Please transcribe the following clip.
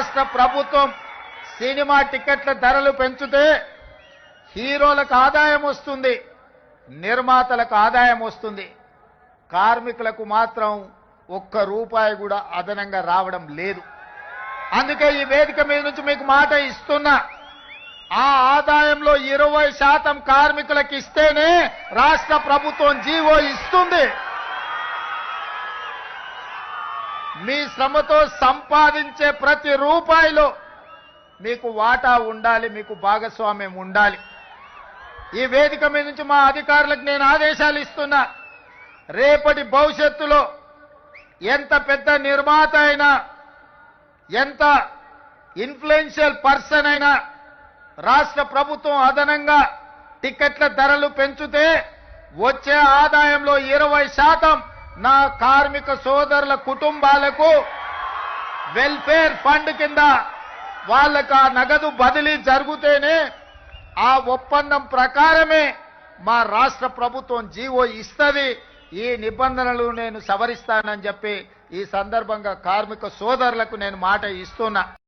రాష్ట్ర ప్రభుత్వం సినిమా టికెట్ల ధరలు పెంచితే హీరోలకు ఆదాయం వస్తుంది, నిర్మాతలకు ఆదాయం వస్తుంది, కార్మికులకు మాత్రం ఒక్క రూపాయి కూడా అదనంగా రావడం లేదు. అందుకే ఈ వేదిక మీద నుంచి మీకు మాట ఇస్తున్నా, ఆ ఆదాయంలో 20% కార్మికులకు ఇస్తేనే రాష్ట్ర ప్రభుత్వం జీవో ఇస్తుంది. మీ శ్రమతో సంపాదించే ప్రతి రూపాయిలో మీకు వాటా ఉండాలి, మీకు భాగస్వామ్యం ఉండాలి. ఈ వేదిక మీద నుంచి మా అధికారులకు నేను ఆదేశాలు ఇస్తున్నా, రేపటి భవిష్యత్తులో ఎంత పెద్ద నిర్మాత అయినా, ఎంత ఇన్ఫ్లుయెన్షియల్ పర్సన్ అయినా రాష్ట్ర ప్రభుత్వం అదనంగా టికెట్ల ధరలు పెంచితే వచ్చే ఆదాయంలో 20% నా కార్మిక సోదరుల కుటుంబాలకు వెల్ఫేర్ ఫండ్ కింద వాళ్ళకు ఆ నగదు బదిలీ జరిగితేనే ఆ ఒప్పందం ప్రకారమే మా రాష్ట్ర ప్రభుత్వం జీవో ఇస్తుంది. ఈ నిబంధనలు నేను సవరిస్తానని చెప్పి ఈ సందర్భంగా కార్మిక సోదరులకు నేను మాట ఇస్తున్నా.